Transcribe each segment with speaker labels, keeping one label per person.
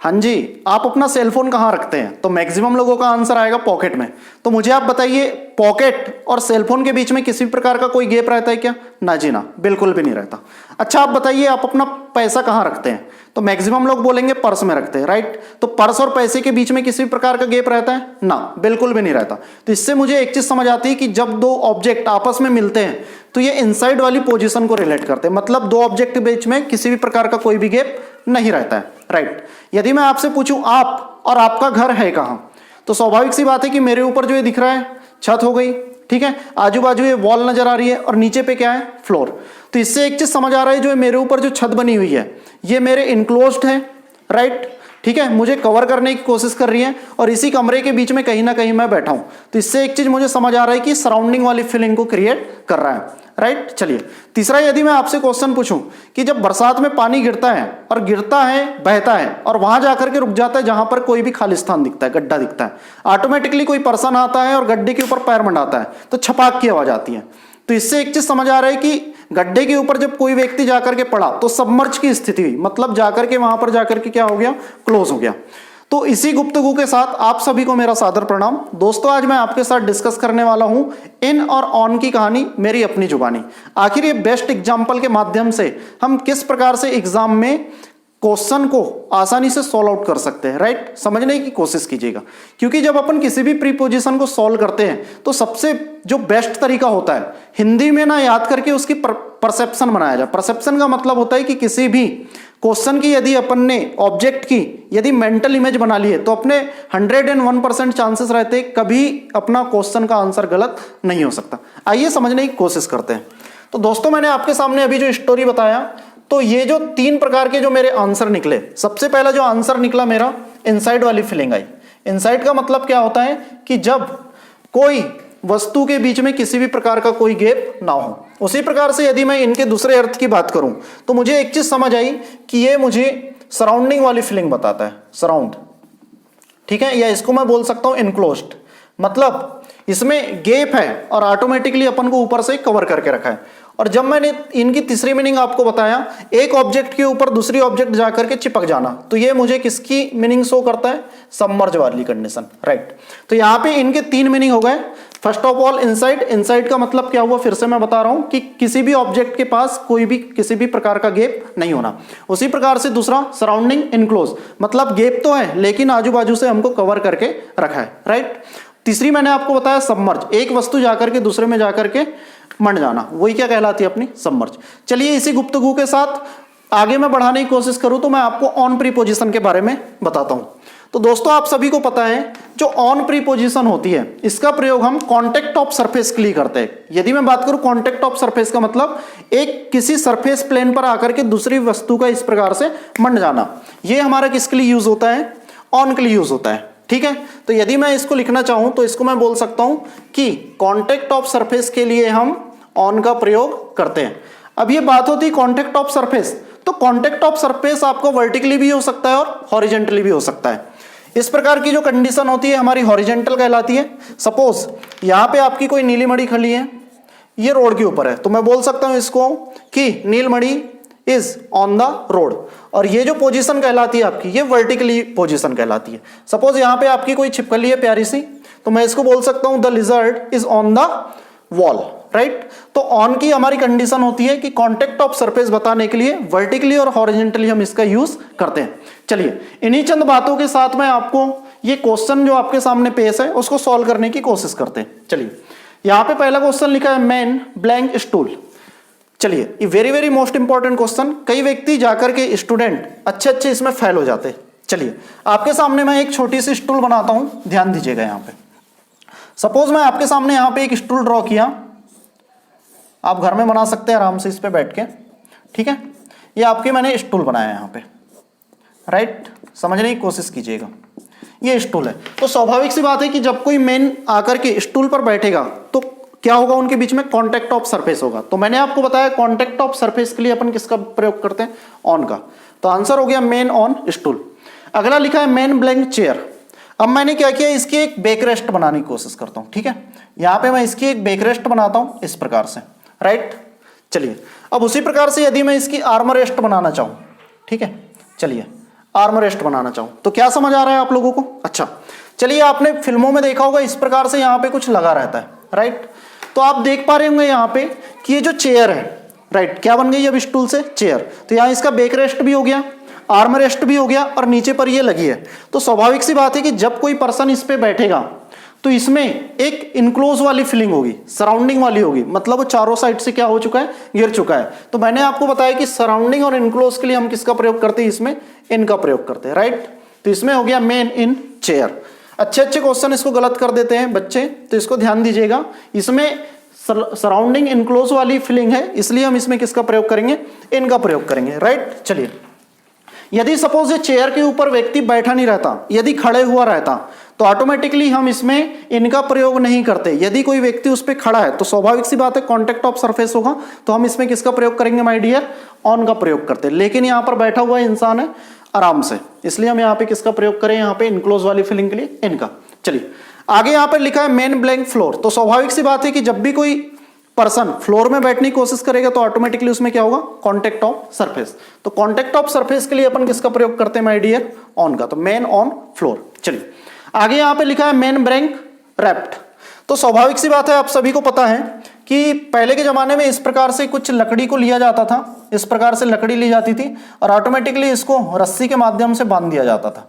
Speaker 1: हाँ जी, आप अपना सेल फोन कहाँ रखते हैं? तो मैक्सिमम लोगों का आंसर आएगा पॉकेट में। तो मुझे आप बताइए, पॉकेट और सेल फोन के बीच में किसी भी प्रकार का कोई गैप रहता है क्या? ना जी ना, बिल्कुल भी नहीं रहता। अच्छा आप बताइए, आप अपना पैसा कहाँ रखते हैं? तो मैक्सिमम लोग बोलेंगे पर्स में रखते हैं, राइट? तो पर्स और पैसे के बीच में किसी भी प्रकार का गैप रहता है? ना, बिल्कुल भी नहीं रहता। तो इससे मुझे एक चीज समझ आती है कि जब दो ऑब्जेक्ट आपस में मिलते हैं तो ये इनसाइड वाली पोजीशन को रिलेट करते हैं, मतलब दो ऑब्जेक्ट के बीच में किसी भी प्रकार का कोई भी गैप नहीं रहता है, राइट? यदि मैं आपसे पूछूं आप और आपका घर है कहां, तो स्वाभाविक सी बात है कि मेरे ऊपर जो ये दिख रहा है छत हो गई, ठीक है, आजू बाजू ये वॉल नजर आ रही है और नीचे पे क्या है? फ्लोर। तो इससे एक चीज समझ आ रहा है, जो मेरे ऊपर जो छत बनी हुई है ये मेरे इनक्लोज्ड है, राइट? ठीक है, मुझे कवर करने की कोशिश कर रही है और इसी कमरे के बीच में कहीं ना कहीं मैं बैठा हूं। तो इससे एक चीज मुझे समझ आ रहा है कि सराउंडिंग वाली फीलिंग को क्रिएट कर रहा है, राइट? चलिए तीसरा, यदि मैं आपसे क्वेश्चन पूछूं कि जब बरसात में पानी गिरता है और गिरता है, बहता है और वहां जाकर के रुक जाता है जहां पर कोई भी खाली स्थान दिखता है, गड्ढा दिखता है, ऑटोमेटिकली कोई पर्सन आता है और गड्ढे के ऊपर पैर मंडाता है तो छपाक की आवाज आती है। तो इससे एक चीज समझ आ रहा है कि गड्ढे के ऊपर जब कोई व्यक्ति जाकर के पड़ा तो सबमर्ज की स्थिति हुई, मतलब जाकर के वहां पर जाकर के क्या हो गया? क्लोज हो गया। तो इसी गुप्तगू के साथ आप सभी को मेरा सादर प्रणाम। दोस्तों आज मैं आपके साथ डिस्कस करने वाला हूं इन और ऑन की कहानी मेरी अपनी जुबानी। आखिर ये बेस्ट एग्जाम्पल के माध्यम से हम किस प्रकार से एग्जाम में क्वेश्चन को आसानी से सॉल्व आउट कर सकते हैं, राइट? समझने की कोशिश कीजिएगा, क्योंकि जब अपन किसी भी प्रीपोजिशन को सॉल्व करते हैं तो सबसे जो बेस्ट तरीका होता है हिंदी में ना याद करके उसकी परसेप्शन बनाया जाए। परसेप्शन का मतलब होता है कि किसी भी क्वेश्चन की यदि अपन ने ऑब्जेक्ट की यदि मेंटल इमेज बना ली है तो अपने 101% चांसेस रहते हैं कभी अपना क्वेश्चन का आंसर गलत नहीं हो सकता। आइए समझने की कोशिश करते हैं। तो दोस्तों मैंने आपके सामने अभी जो स्टोरी बताया, तो ये जो तीन प्रकार के जो मेरे आंसर निकले, सबसे पहला जो आंसर निकला मेरा, इनसाइड वाली फीलिंग आई। इनसाइड का मतलब क्या होता है कि जब कोई वस्तु के बीच में किसी भी प्रकार का कोई गैप ना हो। उसी प्रकार से यदि मैं इनके दूसरे अर्थ की बात करूं तो मुझे एक चीज समझ आई कि ये मुझे सराउंडिंग वाली फीलिंग बताता है, सराउंड, ठीक है, या इसको मैं बोल सकता हूं इनक्लोज्ड, मतलब इसमें गैप है और ऑटोमेटिकली अपन को ऊपर से कवर करके रखा है। और जब मैंने इनकी तीसरी मीनिंग आपको बताया, एक ऑब्जेक्ट के ऊपर दूसरी ऑब्जेक्ट जाकर के चिपक जाना, तो ये मुझे किसकी मीनिंग शो करता है? सबमर्ज वाली कंडीशन, राइट? तो यहाँ पे इनके तीन मीनिंग हो गए। First of all inside, inside का मतलब क्या हुआ? फिर से मैं बता रहा हूं कि किसी भी ऑब्जेक्ट के पास कोई भी किसी भी प्रकार का गैप नहीं होना। उसी प्रकार से दूसरा सराउंडिंग, इनक्लोज, मतलब गैप तो है लेकिन आजू बाजू से हमको कवर करके रखा है, राइट? तीसरी मैंने आपको बताया सबमर्ज, एक वस्तु जाकर के दूसरे में जाकर के मंड जाना, वही क्या कहलाती है? अपनी सबमर्ज। चलिए इसी गुप्तगू के साथ आगे मैं बढ़ाने की कोशिश करूं तो मैं आपको ऑन प्रीपोजिशन के बारे में बताता हूं। तो दोस्तों आप सभी को पता है जो ऑन प्रीपोजिशन होती है इसका प्रयोग हम कॉन्टेक्ट ऑफ सरफेस के लिए करते हैं। यदि मैं बात करूं कॉन्टेक्ट ऑफ सरफेस का मतलब एक किसी सरफेस प्लेन पर आकर के दूसरी वस्तु का इस प्रकार से मंड जाना, ये हमारा किसके लिए यूज होता है? ऑन के लिए यूज होता है, ठीक है? तो यदि मैं इसको लिखना चाहूं तो इसको मैं बोल सकता हूं कि कॉन्टेक्ट ऑफ सरफेस के लिए हम ऑन का प्रयोग करते हैं। अब ये बात होती है कॉन्टेक्ट ऑफ सरफेस, तो कॉन्टेक्ट ऑफ सरफेस आपको वर्टिकली भी हो सकता है और हॉरिजेंटली भी हो सकता है। इस प्रकार की जो कंडीशन होती है हमारी हॉरिजेंटल कहलाती है। सपोज यहां पे आपकी कोई नीली मणि खड़ी है, ये रोड के ऊपर है, तो मैं बोल सकता हूं इसको कि नीलमणि इज ऑन द रोड, और ये जो पोजीशन कहलाती है आपकी, ये वर्टिकली पोजीशन कहलाती है। सपोज यहां पे आपकी कोई छिपकली है प्यारी सी, तो मैं इसको बोल सकता हूं the lizard is on the wall, right? तो ऑन की हमारी कंडीशन होती है कि कॉन्टेक्ट ऑफ सरफेस बताने के लिए वर्टिकली और हॉरिजेंटली हम इसका यूज करते हैं। चलिए इन्हीं चंद बातों के साथ मैं आपको ये क्वेश्चन जो आपके सामने पेश है उसको सॉल्व करने की कोशिश करते हैं। चलिए यहां पे पहला क्वेश्चन लिखा है मैन ब्लैंक स्टूल। चलिए ये very very most important question, कई व्यक्ति जाकर के स्टूडेंट अच्छे इसमें फेल हो जाते हैं। चलिए आपके सामने मैं एक छोटी सी स्टूल बनाता हूं, ध्यान दीजिएगा। यहां पे सपोज मैं आपके सामने यहां पे एक स्टूल ड्रॉ किया, आप घर में बना सकते हैं आराम से इस पे बैठ के, ठीक है? ये आपके मैंने स्टूल बनाया है यहां पे, राइट? समझने की कोशिश कीजिएगा, ये स्टूल है। तो स्वाभाविक सी बात है कि जब कोई मैन आकर के स्टूल पर बैठेगा तो क्या होगा? उनके बीच में कॉन्टेक्ट ऑफ सरफेस होगा। तो मैंने आपको बताया कॉन्टेक्ट ऑफ सरफेस के लिए अपन किसका प्रयोग करते हैं? ऑन का। तो आंसर हो गया मैन ऑन स्टूल। अगला लिखा है मैन ब्लैंक चेयर। अब मैंने क्या किया, इसकी एक बैकरेस्ट बनाने की कोशिश करता हूं, ठीक है? यहां पे मैं इसकी एक बैकरेस्ट बनाता हूं इस प्रकार से, राइट? चलिए अब उसी प्रकार से यदि मैं इसकी आर्मर रेस्ट बनाना चाहूं, ठीक है, चलिए आर्मरेस्ट बनाना चाहूं तो क्या समझ आ रहा है आप लोगों को? अच्छा चलिए, आपने फिल्मों में देखा होगा इस प्रकार से यहाँ पे कुछ लगा रहता है, राइट। तो आप देख पा रहे होंगे यहाँ पे कि ये जो चेयर है, राइट, क्या बन गई अब स्टूल से चेयर। तो यहाँ इसका बैक रेस्ट भी हो गया, आर्म रेस्ट भी हो गया और नीचे पर ये लगी है। तो स्वाभाविक सी बात है कि जब कोई पर्सन इस पे बैठेगा तो इसमें एक इनक्लोज वाली फीलिंग होगी, सराउंडिंग वाली होगी, मतलब वो चारों साइड से क्या हो चुका है, घिर चुका है। तो मैंने आपको बताया कि सराउंडिंग और इनक्लोज के लिए हम किसका प्रयोग करते हैं, इसमें इन का प्रयोग करते हैं, राइट। तो इसमें हो गया मेन इन चेयर। अच्छे अच्छे क्वेश्चन इसको गलत कर देते हैं बच्चे, तो इसको ध्यान दीजिएगा। इसमें सराउंडिंग इनक्लोज वाली फीलिंग है, इसलिए हम इसमें किसका प्रयोग करेंगे, इन का प्रयोग करेंगे, राइट। चलिए, यदि सपोज ये चेयर के ऊपर व्यक्ति बैठा नहीं रहता, यदि खड़े हुआ रहता, तो ऑटोमेटिकली हम इसमें इनका प्रयोग नहीं करते। यदि कोई व्यक्ति उस पर खड़ा है तो स्वाभाविक सी बात है कॉन्टेक्ट ऑफ सरफेस होगा, तो हम इसमें किसका प्रयोग करेंगे माय डियर, ऑन का प्रयोग करते हैं। लेकिन यहाँ पर बैठा हुआ इंसान है आराम से, इसलिए हम यहाँ पे किसका प्रयोग करें, यहाँ पे इनक्लोज वाली फीलिंग के लिए इनका। चलिए आगे यहाँ पर लिखा है मेन ब्लैंक फ्लोर। तो स्वाभाविक सी बात है कि जब भी कोई पर्सन फ्लोर में बैठने की कोशिश करेगा तो ऑटोमेटिकली उसमें क्या होगा, कॉन्टेक्ट ऑफ सरफेस। तो कॉन्टेक्ट ऑफ सरफेस के लिए अपन किसका प्रयोग करते हैं माय डियर, ऑन का। तो मेन ऑन फ्लोर। चलिए आगे यहाँ पे लिखा है मेन ब्लैंक रैप्ड। तो स्वाभाविक सी बात है, आप सभी को पता है कि पहले के जमाने में इस प्रकार से कुछ लकड़ी को लिया जाता था, इस प्रकार से लकड़ी ली जाती थी और ऑटोमेटिकली इसको रस्सी के माध्यम से बांध दिया जाता था,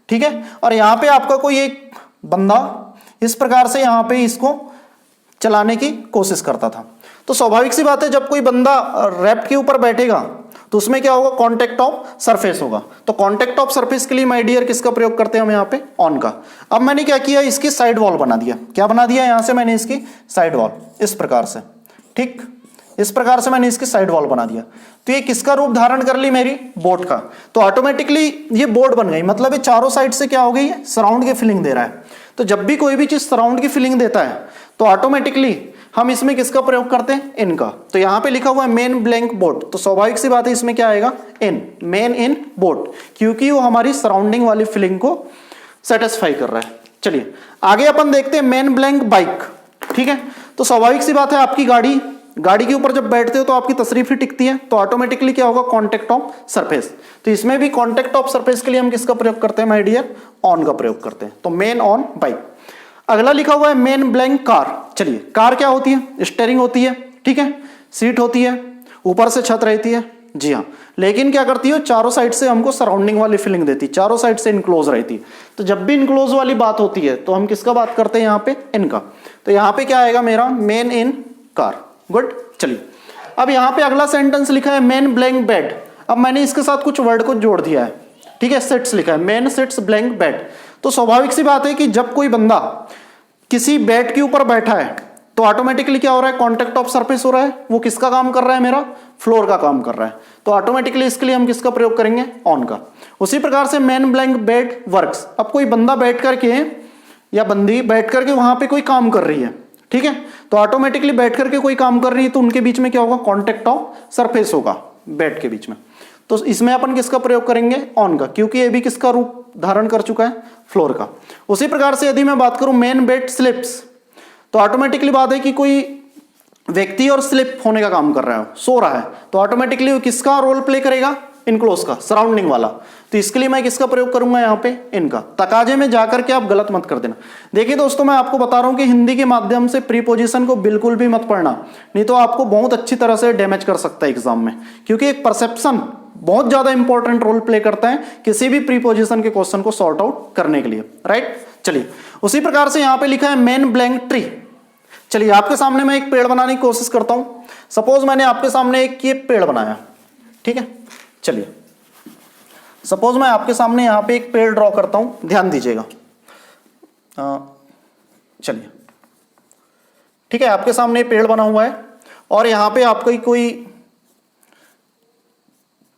Speaker 1: ठीक है। और यहाँ पे आपका कोई एक बंदा इस प्रकार से यहाँ पे इसको चलाने की कोशिश करता था। तो स्वाभाविक सी बात है, जब कोई बंदा रैप्ट के ऊपर बैठेगा तो उसमें क्या होगा, कॉन्टेक्ट ऑफ सरफेस होगा। तो कॉन्टेक्ट ऑफ सरफेस के लिए माय डियर किसका प्रयोग करते हैं हम यहाँ पे, ऑन का। अब मैंने क्या किया, इसकी साइड वॉल बना दिया। क्या बना दिया, यहां से मैंने इसकी साइड वॉल इस प्रकार से, ठीक, इस प्रकार से मैंने इसकी साइड वॉल बना दिया। तो ये किसका रूप धारण कर ली, मेरी बोट का। तो ऑटोमेटिकली ये बोट बन गई, मतलब ये चारों साइड से क्या हो गई, सराउंड की फीलिंग दे रहा है। तो जब भी कोई भी चीज सराउंड की फीलिंग देता है तो ऑटोमेटिकली हम इसमें किसका प्रयोग करते हैं, इनका। तो यहां पे लिखा हुआ है मेन ब्लैंक बोट, तो स्वाभाविक सी बात है इसमें क्या आएगा, इन, मेन इन बोट, क्योंकि वो हमारी सराउंडिंग वाली फीलिंग को सेटिस्फाई कर रहा है। चलिए आगे अपन देखते हैं मेन ब्लैंक बाइक, ठीक है। तो स्वाभाविक सी बात है, आपकी गाड़ी के ऊपर जब बैठते हो तो आपकी तशरीफ ही टिकती है, तो ऑटोमेटिकली क्या होगा, कॉन्टेक्ट ऑफ सरफेस। तो इसमें भी कॉन्टेक्ट ऑफ सरफेस के लिए हम किसका प्रयोग करते हैं माय डियर, ऑन का प्रयोग करते हैं। तो मेन ऑन बाइक। अगला लिखा हुआ है मेन ब्लैंक कार। चलिए, कार क्या होती है, स्टीयरिंग होती है, ठीक है, सीट होती है, ऊपर से छत रहती है, जी हाँ। लेकिन क्या करती है, चारों साइड से हमको सराउंडिंग वाली फीलिंग देती है, चारों साइड से इनक्लोज रहती है। तो जब भी इनक्लोज वाली बात होती है तो हम किसका बात करते हैं यहाँ पे, इनका। तो यहाँ पे क्या आएगा मेरा, मेन इन कार। गुड। चलिए अब यहाँ पे अगला सेंटेंस लिखा है मेन ब्लैंक बेड। अब मैंने इसके साथ कुछ वर्ड को जोड़ दिया है, ठीक है, सिट्स लिखा है, मेन सिट्स ब्लैंक बेड। तो स्वाभाविक सी बात है कि जब कोई बंदा किसी बेड के ऊपर बैठा है तो ऑटोमेटिकली क्या हो रहा है, कॉन्टेक्ट ऑफ सरफेस हो रहा है। वो किसका काम कर रहा है, मेरा फ्लोर का काम कर रहा है। तो ऑटोमेटिकली इसके लिए हम किसका प्रयोग करेंगे, ऑन का। उसी प्रकार से मेन ब्लैंक बेड वर्क्स। अब कोई बंदा बैठ करके या बंदी बैठ करके वहां पे कोई काम कर रही है, ठीक है, तो ऑटोमेटिकली बैठ करके कोई काम कर रही है तो उनके बीच में क्या होगा, कॉन्टेक्ट ऑफ सरफेस होगा बेड के बीच में। तो इसमें अपन किसका प्रयोग करेंगे, ऑन का, क्योंकि ये भी किसका रूप धारण कर चुका है, फ्लोर का। उसी प्रकार से यदि मैं बात करूं मेन बेड स्लिप्स, तो ऑटोमेटिकली बात है कि कोई व्यक्ति और स्लिप होने का काम कर रहा है, सो रहा है, तो ऑटोमेटिकली वो किसका रोल प्ले करेगा, इनक्लोज का, सराउंडिंग वाला। तो इसके लिए मैं किसका प्रयोग करूंगा यहाँ पे, इनका। तकाजे में जाकर के आप गलत मत कर देना। देखिए दोस्तों, मैं आपको बता रहा हूं कि हिंदी के माध्यम से प्रीपोजिशन को बिल्कुल भी मत पढ़ना, नहीं तो आपको बहुत अच्छी तरह से डैमेज कर सकता है एग्जाम में, क्योंकि एक परसेप्शन बहुत ज्यादा इंपॉर्टेंट रोल प्ले करता है किसी भी प्रीपोजिशन के क्वेश्चन को सॉर्ट आउट करने के लिए, राइट। चलिए उसी प्रकार से यहाँ पे लिखा है मेन ब्लैंक ट्री। चलिए आपके सामने मैं एक पेड़ बनाने की कोशिश करता हूं। सपोज मैंने आपके सामने एक ये पेड़ बनाया, ठीक है। चलिए सपोज मैं आपके सामने यहाँ पे एक पेड़ ड्रॉ करता हूं, ध्यान दीजिएगा। चलिए ठीक है, आपके सामने पेड़ बना हुआ है और यहाँ पे आपको कोई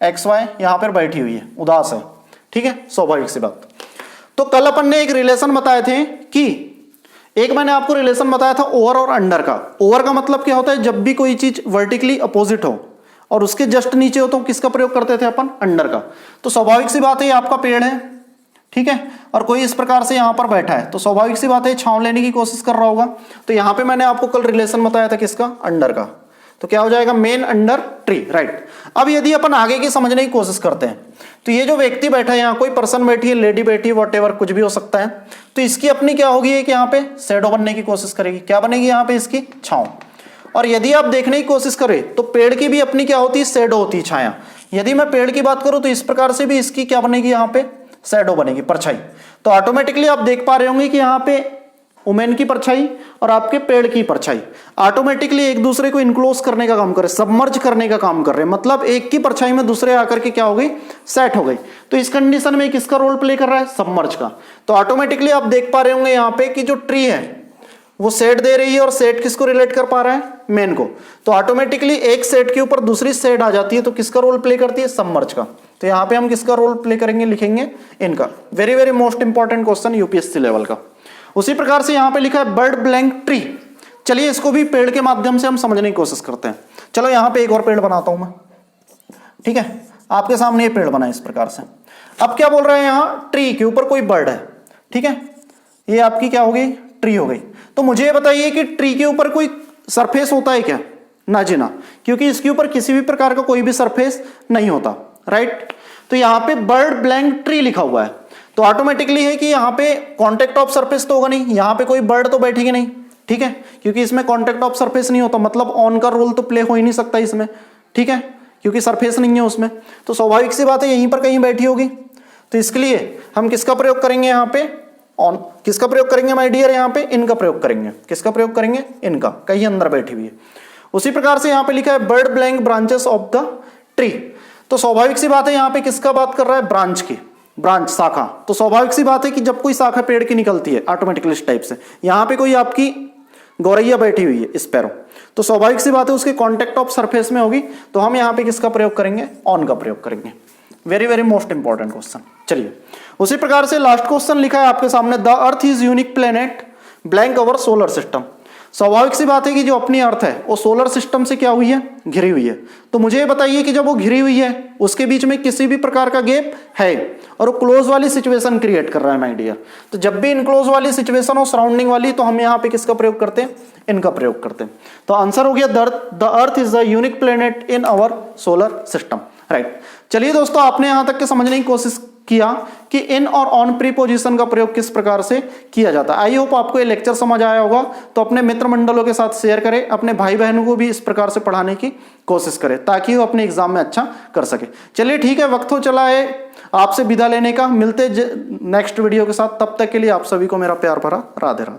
Speaker 1: XY यहाँ पर बैठी हुई है, उदास है, ठीक है, स्वाभाविक सी बात। तो कल अपन ने एक रिलेशन बताए थे कि एक मैंने आपको रिलेशन बताया था ओवर और अंडर का। ओवर का मतलब क्या होता है, जब भी कोई चीज वर्टिकली अपोजिट हो और उसके जस्ट नीचे हो तो किसका प्रयोग करते थे अपन, अंडर का। तो स्वाभाविक सी बात है ये आपका पेड़ है, ठीक है, और कोई इस प्रकार से यहां पर बैठा है, तो स्वाभाविक सी बात है छांव लेने की कोशिश कर रहा होगा। तो यहां पे मैंने आपको कल रिलेशन बताया था किसका, अंडर का। तो क्या हो जाएगा, मेन अंडर ट्री, राइट। अब यदि अपन आगे की समझने की कोशिश करते हैं, तो ये जो व्यक्ति बैठा है यहाँ, कोई पर्सन बैठी है, लेडी बैठी है, वॉटेवर कुछ भी हो सकता है, तो इसकी अपनी क्या होगी, एक यहाँ पे शैडो बनने की कोशिश करेगी। क्या बनेगी यहाँ पे, इसकी छांव। और यदि आप देखने की कोशिश करें तो पेड़ की भी अपनी क्या होती है, शैडो होती है, छाया। यदि मैं पेड़ की बात करूं तो इस प्रकार से भी इसकी क्या बनेगी, यहाँ पे शैडो बनेगी, परछाई। तो ऑटोमेटिकली आप देख पा रहे होंगे कि यहाँ पे वुमेन की परछाई और आपके पेड़ की परछाई ऑटोमेटिकली एक दूसरे को इनक्लोज करने का काम कर रहे, सबमर्ज करने का काम कर रहे हैं। मतलब एक की परछाई में दूसरे आकर के क्या हो गई, सेट हो गई। तो इस कंडीशन में किसका रोल प्ले कर रहा है, सबमर्ज का। तो ऑटोमेटिकली आप देख पा रहे होंगे यहाँ पे कि जो ट्री है वो सेट दे रही है, और सेट किसको रिलेट कर पा रहा है, मेन को। तो ऑटोमेटिकली एक सेट के ऊपर दूसरी सेट आ जाती है, तो किसका रोल प्ले करती है, सबमर्ज का। तो यहाँ पे हम किसका रोल प्ले करेंगे, लिखेंगे इनका। Very very most important question UPSC level का। उसी प्रकार से यहाँ पे लिखा है बर्ड ब्लैंक ट्री। चलिए इसको भी पेड़ के माध्यम से हम समझने की कोशिश करते हैं। चलो यहाँ पे एक और पेड़ बनाता हूं मैं, ठीक है। आपके सामने ये पेड़ बना है इस प्रकार से। अब क्या बोल रहे हैं, यहाँ ट्री के ऊपर कोई बर्ड है, ठीक है। ये आपकी क्या हो गई, ट्री हो गई। तो मुझे ये बताइए कि ट्री के ऊपर कोई सरफेस होता है क्या, ना जी ना, क्योंकि इसके ऊपर किसी भी प्रकार का कोई भी सरफेस नहीं होता, राइट। तो यहाँ पे बर्ड ब्लैंक ट्री लिखा हुआ है, तो ऑटोमेटिकली है कि यहाँ पे कॉन्टेक्ट ऑफ सरफेस तो होगा नहीं, यहाँ पे कोई बर्ड तो बैठेगी नहीं, ठीक है, क्योंकि इसमें कॉन्टेक्ट ऑफ सरफेस नहीं होता, मतलब ऑन का रोल तो प्ले हो ही नहीं सकता इसमें, ठीक है, क्योंकि सरफेस नहीं है उसमें। तो स्वाभाविक सी बात है यहीं पर कहीं बैठी होगी। तो इसके लिए हम किसका प्रयोग करेंगे, यहाँ पे ऑन। किसका प्रयोग करेंगे माय डियर, यहाँ पे इनका प्रयोग करेंगे। किसका प्रयोग करेंगे, इनका, कहीं अंदर बैठी हुई है। उसी प्रकार से यहाँ पे लिखा है bird blank branches of the tree. तो स्वाभाविक सी बात है यहाँ पे किसका बात कर रहा है, ब्रांच की, ब्रांच, शाखा। तो स्वाभाविक सी बात है कि जब कोई शाखा पेड़ की निकलती है ऑटोमेटिकली इस टाइप से, यहाँ पे कोई आपकी गौरैया बैठी हुई है, स्पैरो, तो स्वाभाविक सी बात है उसके कॉन्टेक्ट ऑफ सरफेस में होगी। तो हम यहाँ पे किसका प्रयोग करेंगे, ऑन का प्रयोग करेंगे। Very very most important question. चलिए उसी प्रकार से लास्ट क्वेश्चन लिखा है आपके सामने, the earth is unique planet blank our solar system. स्वाभाविक सी बात है कि जो अपनी अर्थ है वो सोलर सिस्टम से क्या हुई है, घिरी हुई है। तो मुझे ये बताइए कि जब वो घिरी हुई है उसके बीच में किसी भी प्रकार का गैप है और वो क्लोज वाली सिचुएशन क्रिएट कर रहा है माय डियर। तो जब भी इनक्लोज वाली सिचुएशन हो, सराउंडिंग वाली, तो हम यहाँ पे किसका प्रयोग करते हैं, इनका प्रयोग करते हैं। तो आंसर हो गया the earth is the unique planet in our solar system, right. चलिए दोस्तों, आपने यहां तक के समझने की कोशिश किया कि इन और ऑन प्रीपोजिशन का प्रयोग किस प्रकार से किया जाता है। आई होप आपको ये लेक्चर समझ आया होगा। तो अपने मित्र मंडलों के साथ शेयर करें, अपने भाई बहनों को भी इस प्रकार से पढ़ाने की कोशिश करें ताकि वो अपने एग्जाम में अच्छा कर सके। चलिए ठीक है, वक्त हो चला है आपसे विदा लेने का। मिलते नेक्स्ट वीडियो के साथ, तब तक के लिए आप सभी को मेरा प्यार भरा राधे राधे।